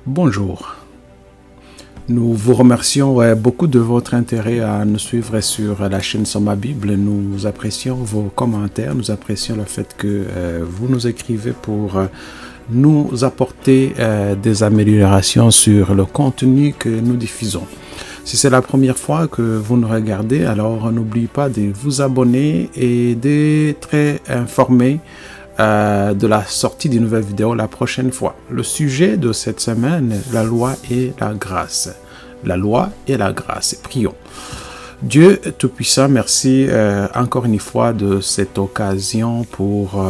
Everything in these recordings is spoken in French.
Bonjour. Nous vous remercions beaucoup de votre intérêt à nous suivre sur la chaîne Sur ma Bible. Nous apprécions vos commentaires, nous apprécions le fait que vous nous écrivez pour nous apporter des améliorations sur le contenu que nous diffusons. Si c'est la première fois que vous nous regardez, alors n'oubliez pas de vous abonner et d'être informé de la sortie d'une nouvelle vidéo la prochaine fois. Le sujet de cette semaine, la loi et la grâce. La loi et la grâce. Prions. Dieu Tout-Puissant, merci encore une fois de cette occasion pour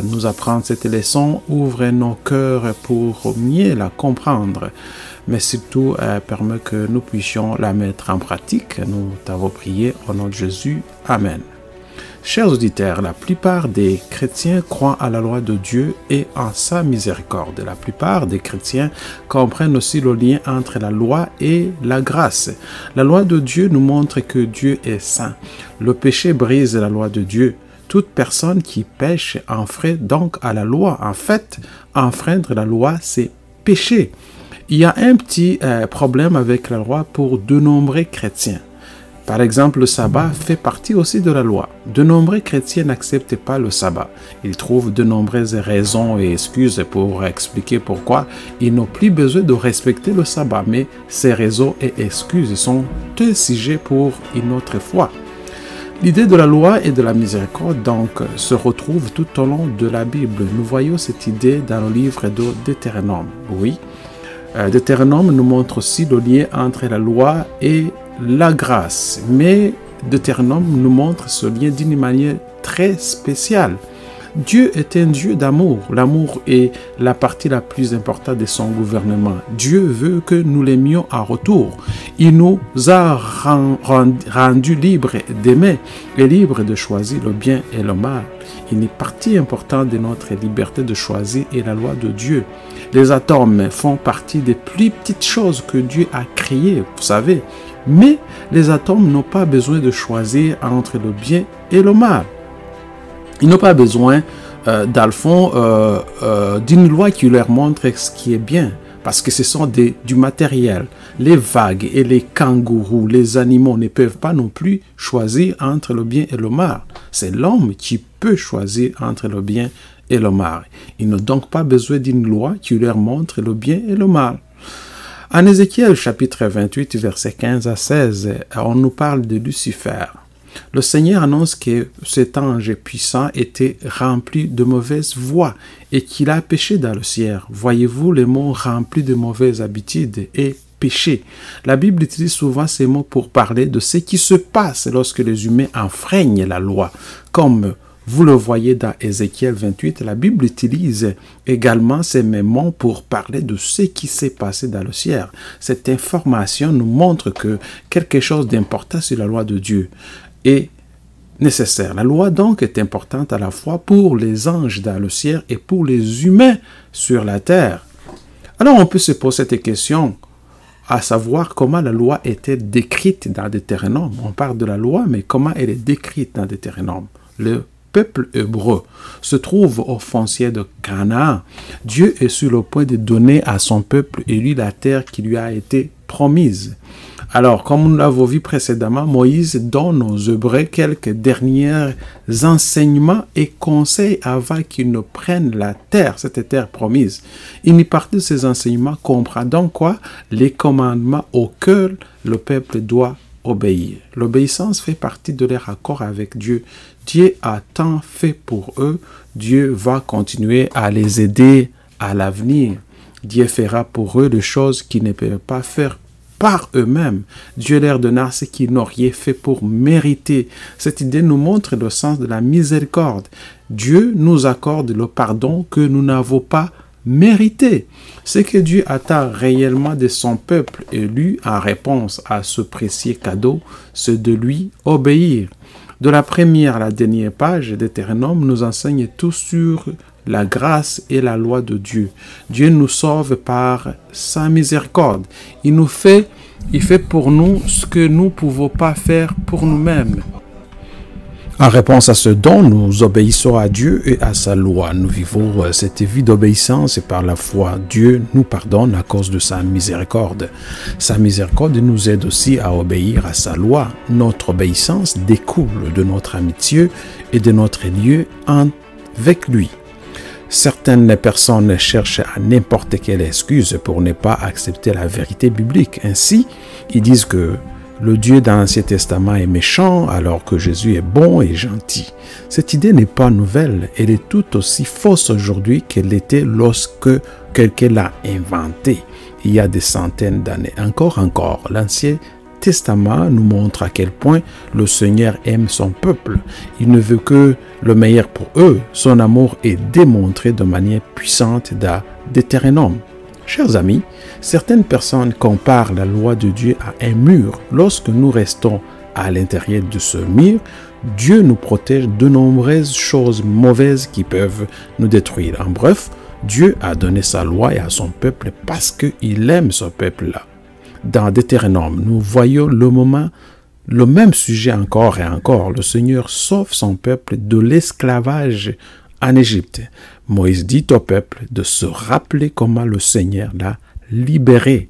nous apprendre cette leçon. Ouvre nos cœurs pour mieux la comprendre, mais surtout permet que nous puissions la mettre en pratique. Nous t'avons prié au nom de Jésus. Amen. Chers auditeurs, la plupart des chrétiens croient à la loi de Dieu et en sa miséricorde. La plupart des chrétiens comprennent aussi le lien entre la loi et la grâce. La loi de Dieu nous montre que Dieu est saint. Le péché brise la loi de Dieu. Toute personne qui pêche enfreint donc à la loi. En fait, enfreindre la loi, c'est pécher. Il y a un petit problème avec la loi pour de nombreux chrétiens. Par exemple, le sabbat fait partie aussi de la loi. De nombreux chrétiens n'acceptent pas le sabbat. Ils trouvent de nombreuses raisons et excuses pour expliquer pourquoi ils n'ont plus besoin de respecter le sabbat. Mais ces raisons et excuses sont un sujet pour une autre fois. L'idée de la loi et de la miséricorde donc se retrouve tout au long de la Bible. Nous voyons cette idée dans le livre de Deutéronome. Oui, Deutéronome nous montre aussi le lien entre la loi et la grâce, mais Deutéronome nous montre ce lien d'une manière très spéciale. Dieu est un Dieu d'amour. L'amour est la partie la plus importante de son gouvernement. Dieu veut que nous l'aimions en retour. Il nous a rendus libres d'aimer et libres de choisir le bien et le mal. Une partie importante de notre liberté de choisir est la loi de Dieu. Les atomes font partie des plus petites choses que Dieu a créées, vous savez. Mais les atomes n'ont pas besoin de choisir entre le bien et le mal. Ils n'ont pas besoin, dans le fond, d'une loi qui leur montre ce qui est bien. Parce que ce sont du matériel. Les vagues et les kangourous, les animaux ne peuvent pas non plus choisir entre le bien et le mal. C'est l'homme qui peut choisir entre le bien et le mal. Ils n'ont donc pas besoin d'une loi qui leur montre le bien et le mal. En Ézéchiel chapitre 28, versets 15 à 16, on nous parle de Lucifer. Le Seigneur annonce que cet ange puissant était rempli de mauvaises voies et qu'il a péché dans le ciel. Voyez-vous les mots remplis de mauvaises habitudes et péché. La Bible utilise souvent ces mots pour parler de ce qui se passe lorsque les humains enfreignent la loi, comme vous le voyez dans Ézéchiel 28, la Bible utilise également ces mêmes mots pour parler de ce qui s'est passé dans le ciel. Cette information nous montre que quelque chose d'important sur la loi de Dieu est nécessaire. La loi donc est importante à la fois pour les anges dans le ciel et pour les humains sur la terre. Alors on peut se poser cette question, à savoir comment la loi était décrite dans Deutéronome. On parle de la loi, mais comment elle est décrite dans Deutéronome? Le peuple hébreu se trouve aux frontières de Canaan. Dieu est sur le point de donner à son peuple élu la terre qui lui a été promise. Alors, comme nous l'avons vu précédemment, Moïse donne aux Hébreux quelques derniers enseignements et conseils avant qu'ils ne prennent la terre, cette terre promise. Une partie de ces enseignements comprend donc quoi? Les commandements auxquels le peuple doit obéir. L'obéissance fait partie de leur accord avec Dieu. Dieu a tant fait pour eux, Dieu va continuer à les aider à l'avenir. Dieu fera pour eux des choses qu'ils ne peuvent pas faire par eux-mêmes. Dieu leur donna ce qu'ils n'auraient fait pour mériter. Cette idée nous montre le sens de la miséricorde. Dieu nous accorde le pardon que nous n'avons pas mérité. Ce que Dieu attend réellement de son peuple élu en réponse à ce précieux cadeau, c'est de lui obéir. De la première à la dernière page de Deutéronome nous enseigne tout sur la grâce et la loi de Dieu. Dieu nous sauve par sa miséricorde. Il fait pour nous ce que nous ne pouvons pas faire pour nous-mêmes. En réponse à ce don, nous obéissons à Dieu et à sa loi. Nous vivons cette vie d'obéissance et par la foi, Dieu nous pardonne à cause de sa miséricorde. Sa miséricorde nous aide aussi à obéir à sa loi. Notre obéissance découle de notre amitié et de notre lieu avec lui. Certaines personnes cherchent à n'importe quelle excuse pour ne pas accepter la vérité biblique. Ainsi, ils disent que le Dieu dans l'Ancien Testament est méchant alors que Jésus est bon et gentil. Cette idée n'est pas nouvelle, elle est tout aussi fausse aujourd'hui qu'elle était lorsque quelqu'un l'a inventée il y a des centaines d'années. Encore, l'Ancien Testament nous montre à quel point le Seigneur aime son peuple. Il ne veut que le meilleur pour eux. Son amour est démontré de manière puissante dans Deutéronome. Chers amis, certaines personnes comparent la loi de Dieu à un mur. Lorsque nous restons à l'intérieur de ce mur, Dieu nous protège de nombreuses choses mauvaises qui peuvent nous détruire. En bref, Dieu a donné sa loi à son peuple parce qu'il aime ce peuple-là. Dans Deutéronome, nous voyons le même sujet encore et encore. Le Seigneur sauve son peuple de l'esclavage en Égypte. Moïse dit au peuple de se rappeler comment le Seigneur l'a libéré.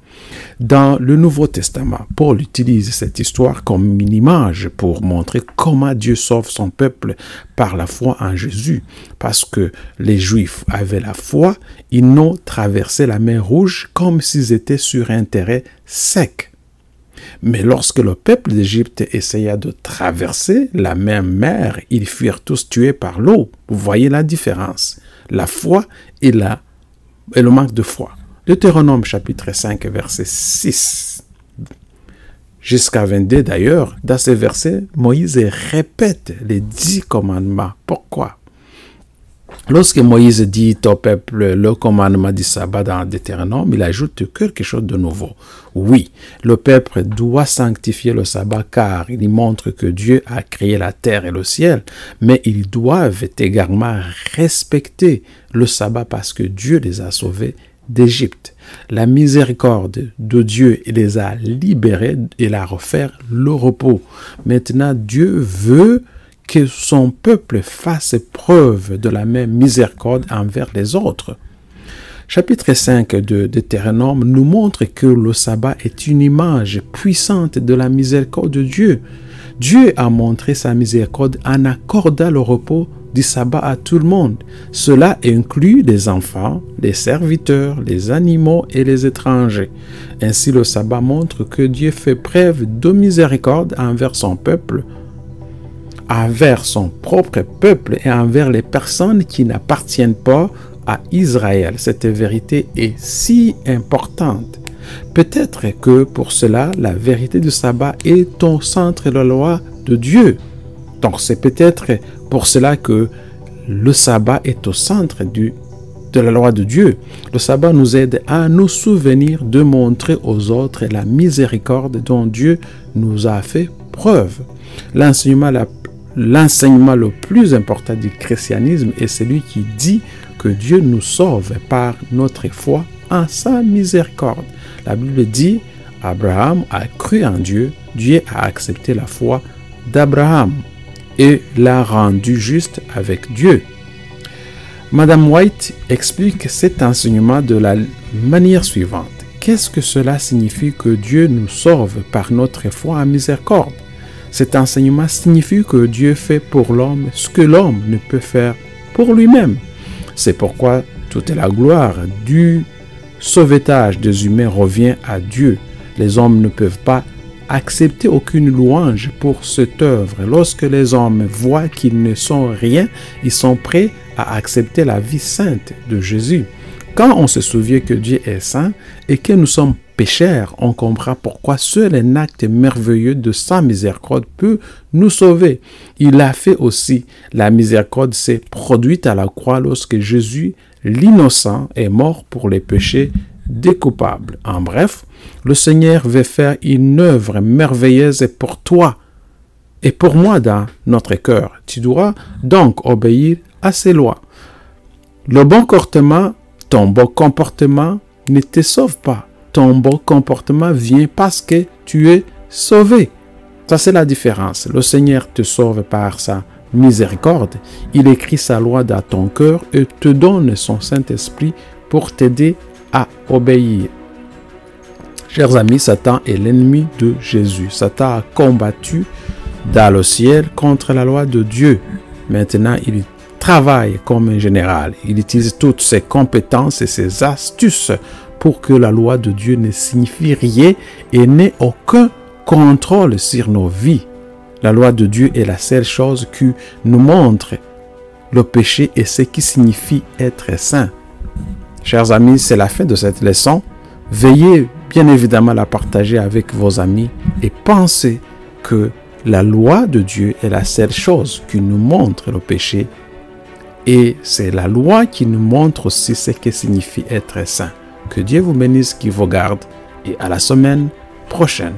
Dans le Nouveau Testament, Paul utilise cette histoire comme une image pour montrer comment Dieu sauve son peuple par la foi en Jésus. Parce que les Juifs avaient la foi, ils n'ont traversé la mer Rouge comme s'ils étaient sur un terrain sec. Mais lorsque le peuple d'Égypte essaya de traverser la même mer, ils furent tous tués par l'eau. Vous voyez la différence. La foi et le manque de foi. Deutéronome chapitre 5, verset 6 jusqu'à 22 d'ailleurs, dans ces versets, Moïse répète les 10 commandements. Pourquoi? Lorsque Moïse dit au peuple le commandement du sabbat dans Deutéronome, il ajoute quelque chose de nouveau. Oui, le peuple doit sanctifier le sabbat car il montre que Dieu a créé la terre et le ciel, mais ils doivent également respecter le sabbat parce que Dieu les a sauvés d'Égypte. La miséricorde de Dieu les a libérés et leur a offert le repos. Maintenant, Dieu veut que son peuple fasse preuve de la même miséricorde envers les autres. Chapitre 5 de Deutéronome nous montre que le sabbat est une image puissante de la miséricorde de Dieu. Dieu a montré sa miséricorde en accordant le repos du sabbat à tout le monde. Cela inclut les enfants, les serviteurs, les animaux et les étrangers. Ainsi, le sabbat montre que Dieu fait preuve de miséricorde envers son peuple, envers son propre peuple et envers les personnes qui n'appartiennent pas à Israël. Cette vérité est si importante. Peut-être que pour cela, la vérité du sabbat est au centre de la loi de Dieu. Donc c'est peut-être pour cela que le sabbat est au centre de la loi de Dieu. Le sabbat nous aide à nous souvenir de montrer aux autres la miséricorde dont Dieu nous a fait preuve. L'enseignement le plus important du christianisme est celui qui dit que Dieu nous sauve par notre foi en sa miséricorde. La Bible dit, Abraham a cru en Dieu, Dieu a accepté la foi d'Abraham et l'a rendu juste avec Dieu. Madame White explique cet enseignement de la manière suivante. Qu'est-ce que cela signifie que Dieu nous sauve par notre foi en miséricorde? Cet enseignement signifie que Dieu fait pour l'homme ce que l'homme ne peut faire pour lui-même. C'est pourquoi toute la gloire du sauvetage des humains revient à Dieu. Les hommes ne peuvent pas accepter aucune louange pour cette œuvre. Lorsque les hommes voient qu'ils ne sont rien, ils sont prêts à accepter la vie sainte de Jésus. Quand on se souvient que Dieu est saint et que nous sommes pécheurs, on comprend pourquoi seul un acte merveilleux de sa miséricorde peut nous sauver. Il a fait aussi. La miséricorde s'est produite à la croix lorsque Jésus, l'innocent, est mort pour les péchés des coupables. En bref, le Seigneur veut faire une œuvre merveilleuse pour toi et pour moi dans notre cœur. Tu dois donc obéir à ses lois. Le bon comportement, ton bon comportement ne te sauve pas. Ton bon comportement vient parce que tu es sauvé. Ça, c'est la différence. Le Seigneur te sauve par sa miséricorde. Il écrit sa loi dans ton cœur et te donne son Saint-Esprit pour t'aider à obéir. Chers amis, Satan est l'ennemi de Jésus. Satan a combattu dans le ciel contre la loi de Dieu. Maintenant, il travaille comme un général. Il utilise toutes ses compétences et ses astuces pour que la loi de Dieu ne signifie rien et n'ait aucun contrôle sur nos vies. La loi de Dieu est la seule chose qui nous montre le péché et ce qui signifie être saint. Chers amis, c'est la fin de cette leçon. Veillez bien évidemment à la partager avec vos amis et pensez que la loi de Dieu est la seule chose qui nous montre le péché et c'est la loi qui nous montre aussi ce que signifie être saint. Que Dieu vous bénisse, qu'il vous garde et à la semaine prochaine.